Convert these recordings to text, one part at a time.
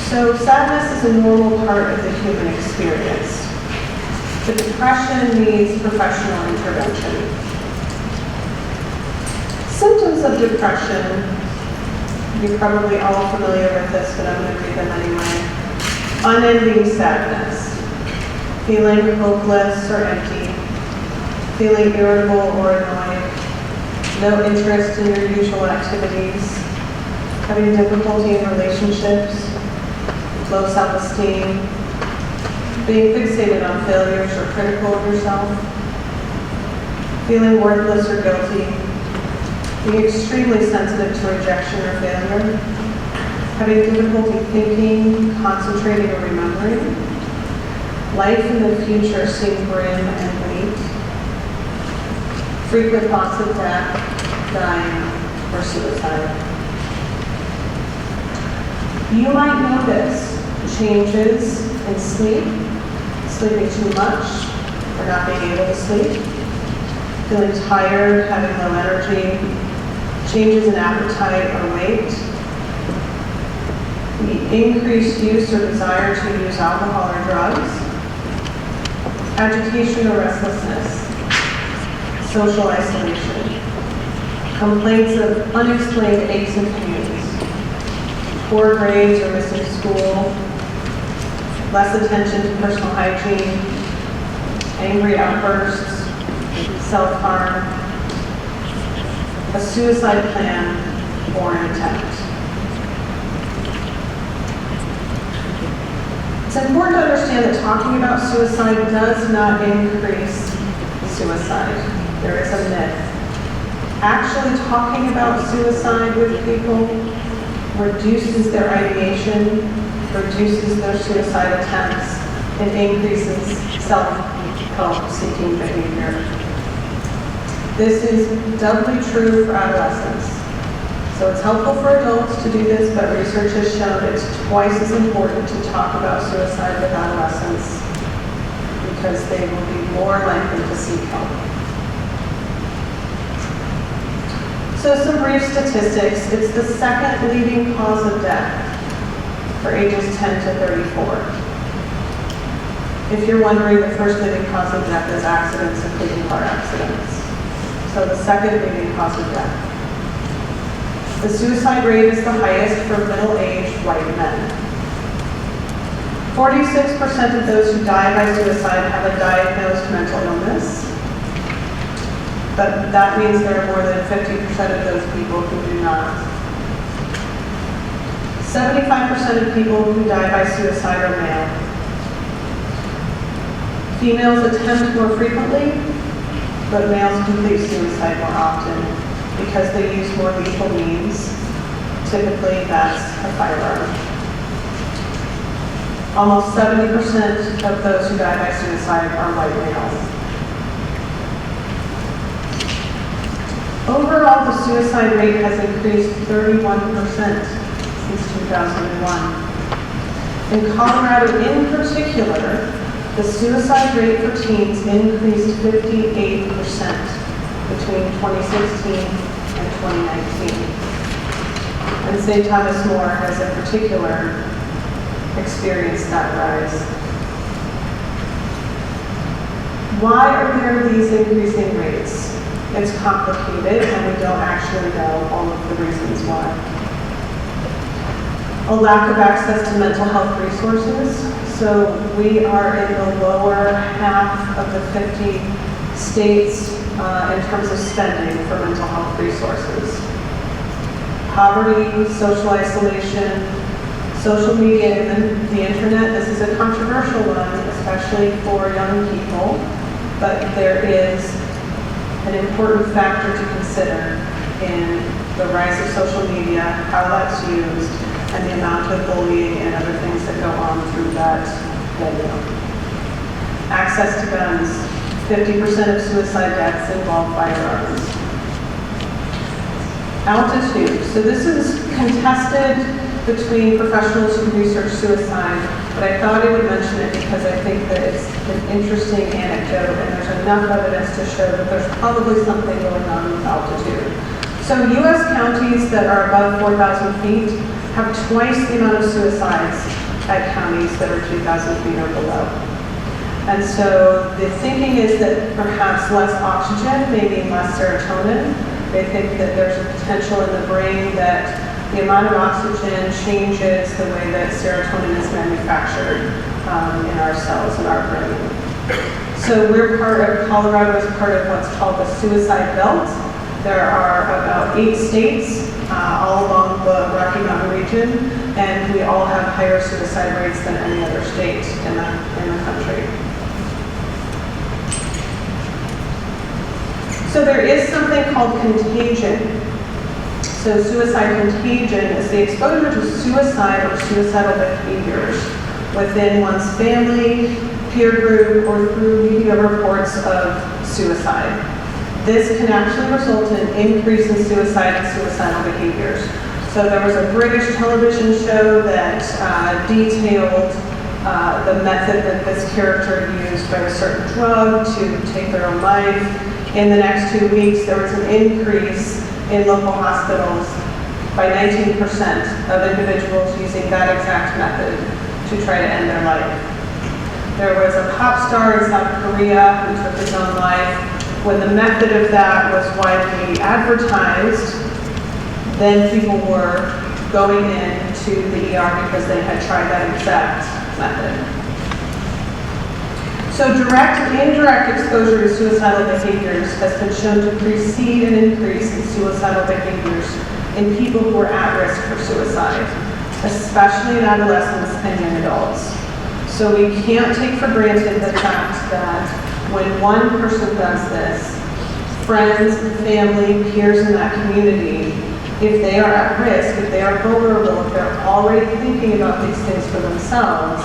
So sadness is a normal part of the human experience. But depression needs professional intervention. Symptoms of depression, you're probably all familiar with this, but I'm going to read them anyway. Unending sadness, feeling hopeless or empty, feeling irritable or annoyed, no interest in your usual activities, having difficulty in relationships, low self-esteem, being fixated on failures or critical of yourself, feeling worthless or guilty, being extremely sensitive to rejection or failure, having difficulty thinking, concentrating, or remembering, life in the future seems grim and bleak, frequent thoughts of death, dying, or suicide. You might notice changes in sleep, sleeping too much, or not being able to sleep, feeling tired, having low energy, changes in appetite or weight, the increased use or desire to use alcohol or drugs, agitation or restlessness, social isolation, complaints of unexplained aches and pains, poor grades or missing school, less attention to personal hygiene, angry outbursts, self-harm, a suicide plan, or an attempt. It's important to understand that talking about suicide does not increase suicide. There is a myth. Actually talking about suicide with people reduces their ideation, reduces their suicide attempts, and increases self-help seeking behavior. This is doubly true for adolescents. So it's helpful for adults to do this, but research has shown it's twice as important to talk about suicide with adolescents because they will be more likely to seek help. So some brief statistics. It's the second leading cause of death for ages 10 to 34. If you're wondering, the first leading cause of death is accidents, including car accidents. So the second leading cause of death. The suicide rate is the highest for middle-aged white men. 46% of those who die by suicide have a diagnosed mental illness, but that means there are more than 50% of those people who do not. 75% of people who die by suicide are male. Females attempt more frequently, but males complete suicide more often because they use more lethal means. Typically, that's a firearm. Almost 70% of those who die by suicide are white males. Overall, the suicide rate has increased 31% since 2001. In Colorado in particular, the suicide rate for teens increased 58% between 2016 and 2019. And St. Thomas More has in particular experienced that rise. Why are there these increasing rates? It's complicated and we don't actually know all of the reasons why. A lack of access to mental health resources. So we are in the lower half of the 50 states in terms of spending for mental health resources. Poverty, social isolation, social media, and the internet. This is a controversial one, especially for young people, but there is an important factor to consider in the rise of social media, how that's used, and the amount of bullying and other things that go on through that venue. Access to guns. 50% of suicide deaths involve firearms. Altitude. So this is contested between professionals who research suicide, but I thought I would mention it because I think that it's an interesting anecdote and there's enough evidence to show that there's probably something going on with altitude. So U.S. counties that are above 4,000 feet have twice the amount of suicides at counties that are 2,000 feet or below. And so the thinking is that perhaps less oxygen may mean less serotonin. They think that there's a potential in the brain that the amount of oxygen changes the way that serotonin is manufactured in our cells, in our brain. So Colorado is part of what's called the suicide belt. There are about 8 states all along the Rocky Mountain region, and we all have higher suicide rates than any other state in the country. So there is something called contagion. So suicide contagion is the exposure to suicide or suicidal behaviors within one's family, peer group, or through media reports of suicide. This can actually result in an increase in suicide and suicidal behaviors. So there was a British television show that detailed the method that this character used by a certain drug to take their own life. In the next 2 weeks, there was an increase in local hospitals by 19% of individuals using that exact method to try to end their life. There was a pop star in South Korea who took his own life. When the method of that was widely advertised, then people were going into the ER because they had tried that exact method. So direct and indirect exposure to suicidal behaviors has been shown to precede an increase in suicidal behaviors in people who are at risk for suicide, especially in adolescents and young adults. So we can't take for granted the fact that when one person does this, friends, family, peers in that community, if they are at risk, if they are vulnerable, if they're already thinking about these things for themselves,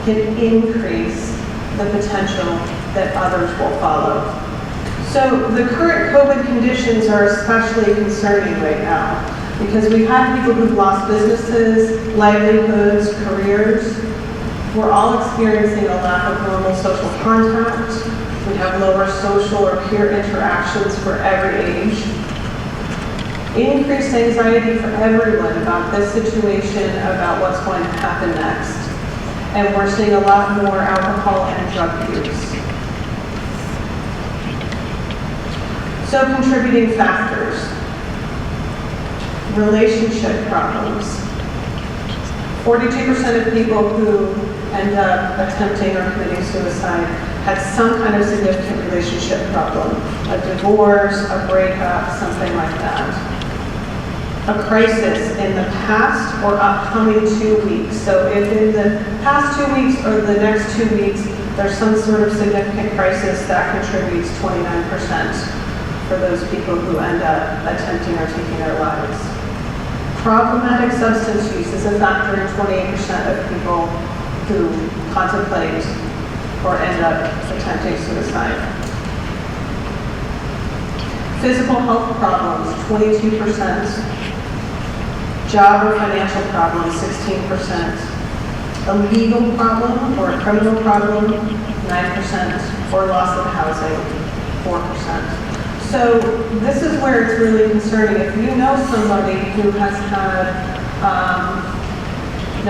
can increase the potential that others will follow. So the current COVID conditions are especially concerning right now because we've had people who've lost businesses, livelihoods, careers. We're all experiencing a lack of normal social contact. We have lower social or peer interactions for every age. Increased anxiety for everyone about this situation, about what's going to happen next. And we're seeing a lot more alcohol and drug use. So contributing factors. Relationship problems. 42% of people who end up attempting or committing suicide had some kind of significant relationship problem. A divorce, a breakup, something like that. A crisis in the past or upcoming 2 weeks. So if in the past 2 weeks or the next 2 weeks, there's some sort of significant crisis, that contributes 29% for those people who end up attempting or taking their lives. Problematic substance use is a factor in 28% of people who contemplate or end up attempting suicide. Physical health problems, 22%. Job or financial problems, 16%. A legal problem or a criminal problem, 9%. Or loss of housing, 4%. So this is where it's really concerning. If you know somebody who has had,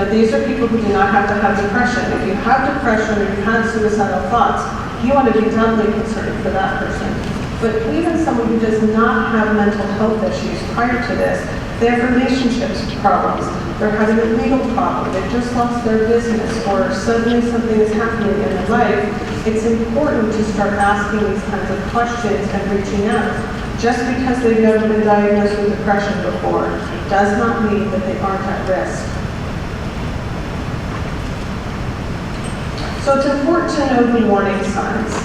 these are people who do not have to have depression. If you have depression or you've had suicidal thoughts, you want to be doubly concerned for that person. But even someone who does not have mental health issues prior to this, they have relationships problems, they're having a legal problem, they've just lost their business, or suddenly something is happening in their life, it's important to start asking these kinds of questions and reaching out. Just because they've never been diagnosed with depression before does not mean that they aren't at risk. So it's important to know the warning signs.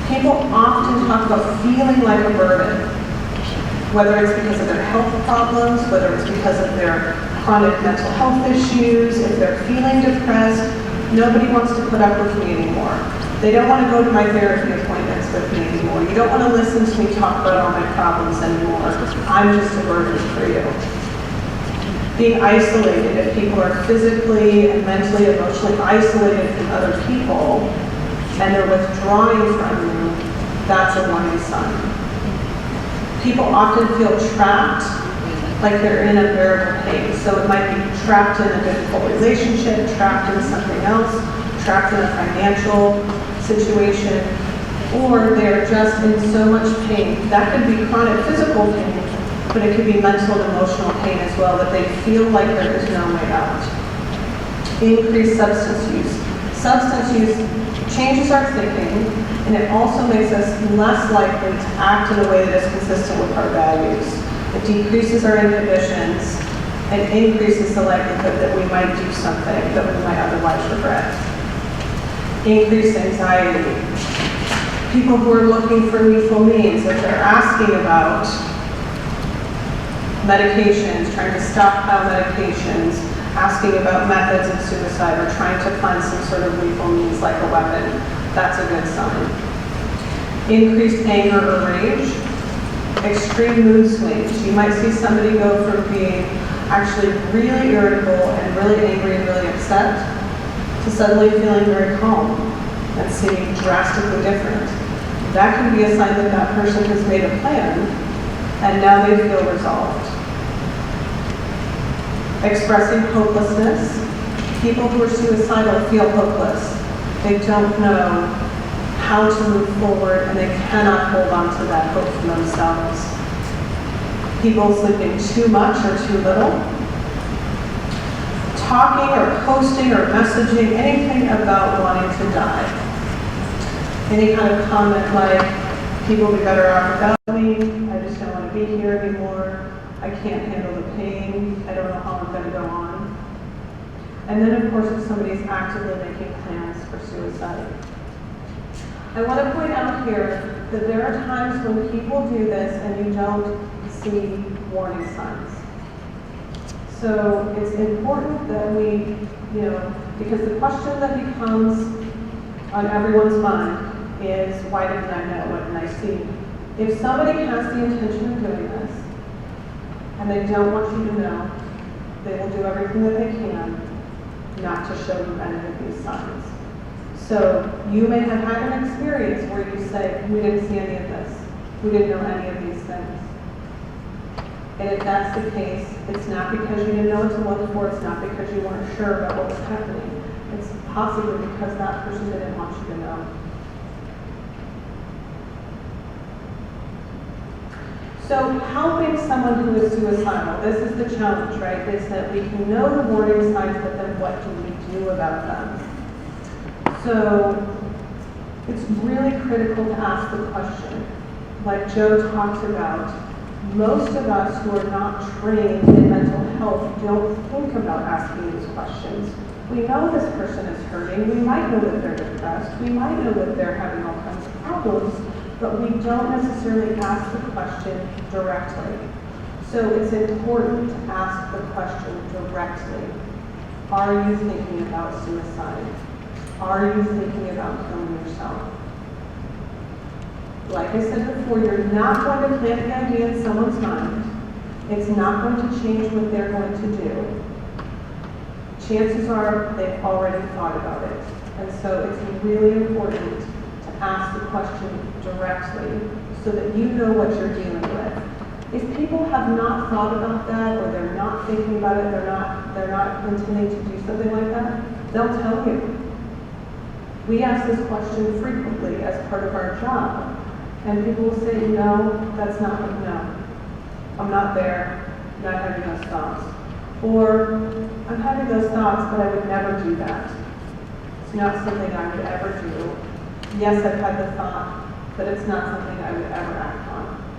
People often talk about feeling like a burden, whether it's because of their health problems, whether it's because of their chronic mental health issues, if they're feeling depressed. Nobody wants to put up with me anymore. They don't want to go to my therapy appointments with me anymore. You don't want to listen to me talk about all my problems anymore. I'm just a burden for you. Being isolated, if people are physically and mentally, emotionally isolated from other people, and they're withdrawing from you, that's a warning sign. People often feel trapped like they're in unbearable pain. So it might be trapped in a difficult relationship, trapped in something else, trapped in a financial situation, or they're just in so much pain. That could be chronic physical pain, but it could be mental and emotional pain as well, that they feel like there is no way out. Increased substance use. Substance use changes our thinking, and it also makes us less likely to act in a way that is consistent with our values. It decreases our inhibitions and increases the likelihood that we might do something that we might otherwise regret. Increased anxiety. People who are looking for lethal means, if they're asking about medications, trying to stockpile medications, asking about methods of suicide, or trying to find some sort of lethal means like a weapon, that's a good sign. Increased anger or rage. Extreme mood swings. You might see somebody go from being actually really irritable and really angry and really upset to suddenly feeling very calm and seeming drastically different. That can be a sign that that person has made a plan and now they feel resolved. Expressing hopelessness. People who are suicidal feel hopeless. They don't know how to move forward, and they cannot hold on to that hope for themselves. People sleeping too much or too little. Talking or posting or messaging anything about wanting to die. Any kind of comment like, people will be better off without me, I just don't want to be here anymore, I can't handle the pain, I don't know how I'm going to go on. And then of course if somebody's actively making plans for suicide. I want to point out here that there are times when people do this and you don't see warning signs. So it's important that we, because the question that becomes on everyone's mind is, why didn't I know? What didn't I see? If somebody has the intention of doing this and they don't want you to know, they will do everything that they can not to show you any of these signs. So you may have had an experience where you say, we didn't see any of this. We didn't know any of these things. And if that's the case, it's not because you didn't know what to look for, it's not because you weren't sure about what was happening. It's possibly because that person didn't want you to know. So helping someone who is suicidal, this is the challenge, right? Is that we can know the warning signs, but then what do we do about them? So it's really critical to ask the question. Like Joe talked about, most of us who are not trained in mental health don't think about asking these questions. We know this person is hurting. We might know that they're depressed. We might know that they're having all kinds of problems, but we don't necessarily ask the question directly. So it's important to ask the question directly. Are you thinking about suicide? Are you thinking about killing yourself? Like I said before, you're not going to plant the idea in someone's mind. It's not going to change what they're going to do. Chances are they've already thought about it. And so it's really important to ask the question directly so that you know what you're dealing with. If people have not thought about that, or they're not thinking about it, they're not intending to do something like that, they'll tell you. We ask this question frequently as part of our job. And people will say, no, that's not what, no. I'm not there, not having those thoughts. Or, I'm having those thoughts, but I would never do that. It's not something I would ever do. Yes, I've had the thought, but it's not something I would ever act on.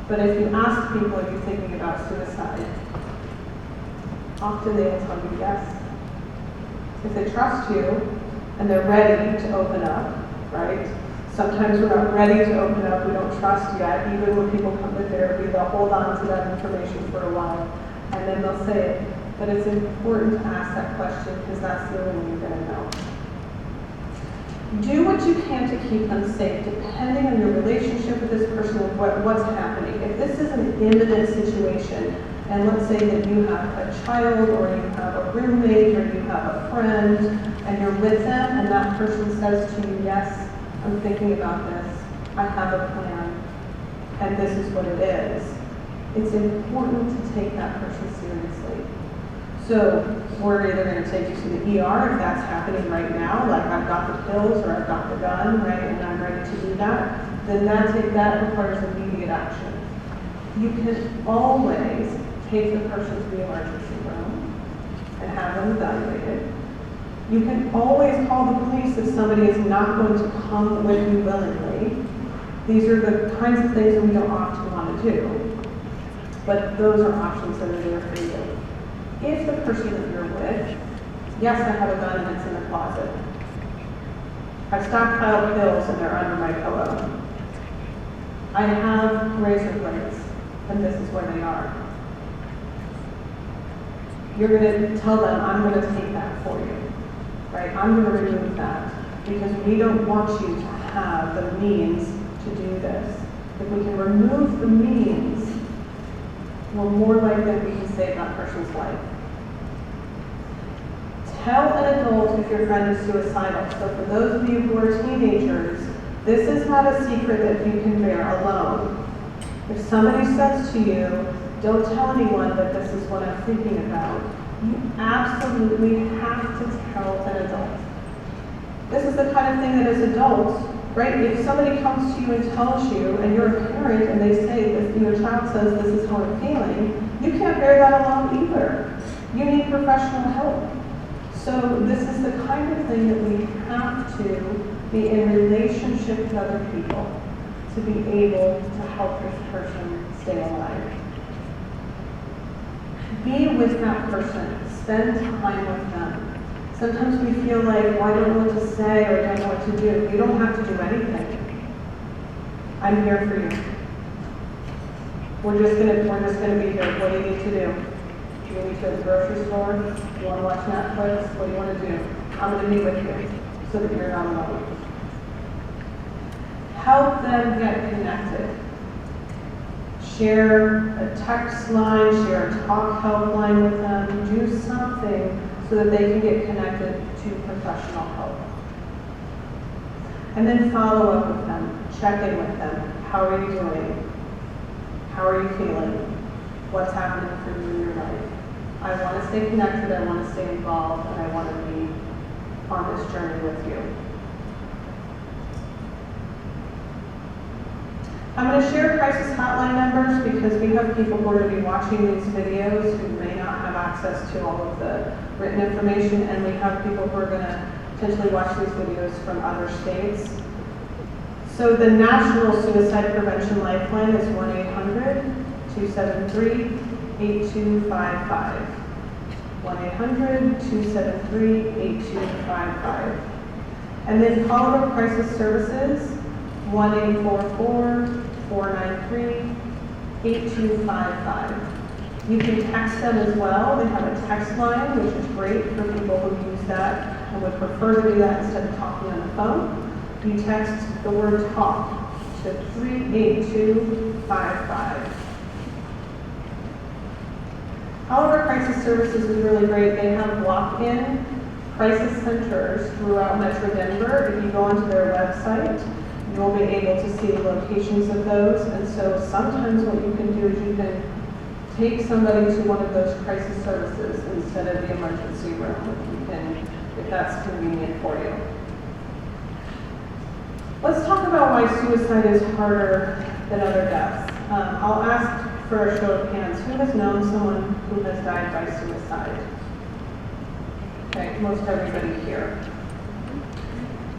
But if you ask people, are you thinking about suicide? Often they will tell you yes. If they trust you, and they're ready to open up, right? Sometimes we're not ready to open up, we don't trust yet. Even when people come to therapy, they'll hold on to that information for a while, and then they'll say it. But it's important to ask that question because that's the only way you're going to know. Do what you can to keep them safe, depending on your relationship with this person and what's happening. If this is an imminent situation, and let's say that you have a child, or you have a roommate, or you have a friend, and you're with them, and that person says to you, yes, I'm thinking about this, I have a plan, and this is what it is. it's important to take that person seriously. So we're either going to take you to the ER if that's happening right now, like I've got the pills or I've got the gun, right, and I'm ready to do that, then that requires immediate action. You can always take the person to the emergency room and have them evaluated. You can always call the police if somebody is not going to come with you willingly. These are the kinds of things that we don't often want to do, but those are options that are there for you. If the person that you're with, yes, I have a gun and it's in the closet. I've stockpiled pills and they're under my pillow. I have razor blades and this is where they are. You're going to tell them, I'm going to take that for you, right? I'm going to remove that because we don't want you to have the means to do this. If we can remove the means, we're more likely that we can save that person's life. Tell an adult if your friend is suicidal. So for those of you who are teenagers, this is not a secret that you can bear alone. If somebody says to you, don't tell anyone that this is what I'm thinking about, you absolutely have to tell an adult. This is the kind of thing that as adults, right, if somebody comes to you and tells you, and you're a parent, and they say that your child says this is how I'm feeling, you can't bear that alone either. You need professional help. So this is the kind of thing that we have to be in relationship with other people to be able to help this person stay alive. Be with that person. Spend time with them. Sometimes we feel like, well, I don't know what to say or I don't know what to do. You don't have to do anything. I'm here for you. We're just gonna be here. What do you need to do? Do you need to go to the grocery store? Do you want to watch Netflix? What do you want to do? I'm going to be with you so that you're not alone. Help them get connected. Share a text line, share a talk helpline with them. Do something so that they can get connected to professional help. And then follow up with them. Check in with them. How are you doing? How are you feeling? What's happening for you in your life? I want to stay connected, I want to stay involved, and I want to be on this journey with you. I'm going to share crisis hotline numbers because we have people who are going to be watching these videos who may not have access to all of the written information, and we have people who are going to potentially watch these videos from other states. So the National Suicide Prevention Lifeline is 1-800-273-8255. 1-800-273-8255. And then call our crisis services, 1-844-493-8255. You can text them as well. They have a text line, which is great for people who use that and would prefer to do that instead of talking on the phone. You text the word TALK to 38255. All of our crisis services is really great. They have walk-in crisis centers throughout Metro Denver. If you go onto their website, you'll be able to see the locations of those. And so sometimes what you can do is you can take somebody to one of those crisis services instead of the emergency room, if that's convenient for you. Let's talk about why suicide is harder than other deaths. I'll ask for a show of hands. Who has known someone who has died by suicide? Okay, most everybody here.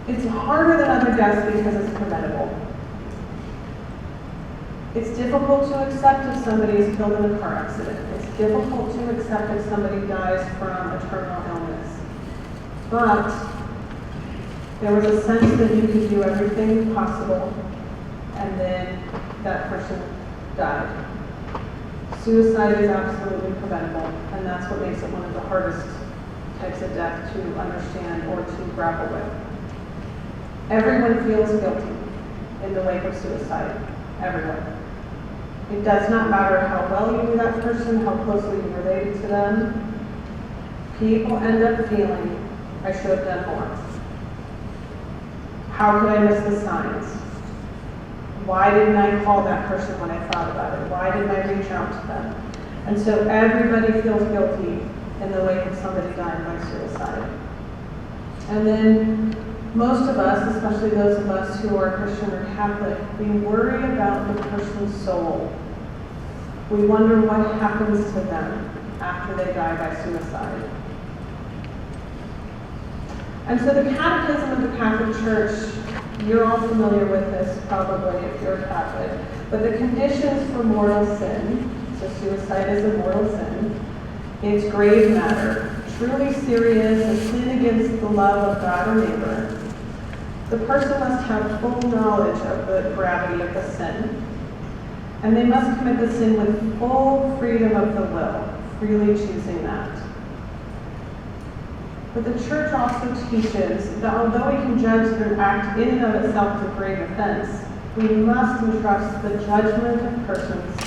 It's harder than other deaths because it's preventable. It's difficult to accept if somebody is killed in a car accident. It's difficult to accept if somebody dies from a terminal illness. But there was a sense that you could do everything possible, and then that person died. Suicide is absolutely preventable, and that's what makes it one of the hardest types of death to understand or to grapple with. Everyone feels guilty in the wake of suicide. Everyone. It does not matter how well you knew that person, how closely you related to them. People end up feeling, I should have done more. How could I miss the signs? Why didn't I call that person when I thought about it? Why didn't I reach out to them? And so everybody feels guilty in the wake of somebody dying by suicide. And then most of us, especially those of us who are Christian or Catholic, we worry about the person's soul. We wonder what happens to them after they die by suicide. And so the Catechism of the Catholic Church, you're all familiar with this probably if you're a Catholic, but the conditions for mortal sin, so suicide is a mortal sin, it's grave matter, truly serious, a sin against the love of God or neighbor. The person must have full knowledge of the gravity of the sin, and they must commit the sin with full freedom of the will, freely choosing that. But the Church also teaches that although we can judge that an act in and of itself is a grave offense, we must entrust the judgment of persons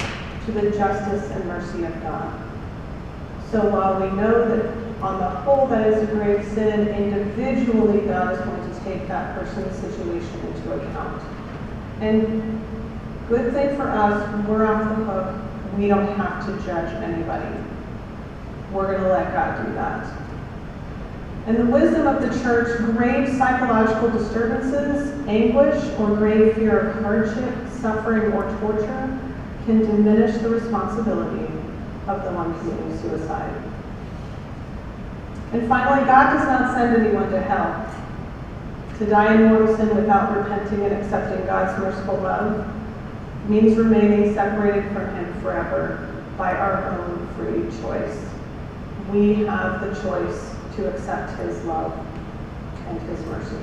to the justice and mercy of God. So while we know that on the whole that is a grave sin, individually God is going to take that person's situation into account. And good thing for us, we're off the hook. We don't have to judge anybody. We're going to let God do that. And the wisdom of the Church, grave psychological disturbances, anguish, or grave fear of hardship, suffering, or torture can diminish the responsibility of the one committing suicide. And finally, God does not send anyone to hell. To die in mortal sin without repenting and accepting God's merciful love means remaining separated from Him forever by our own free choice. We have the choice to accept His love and His mercy.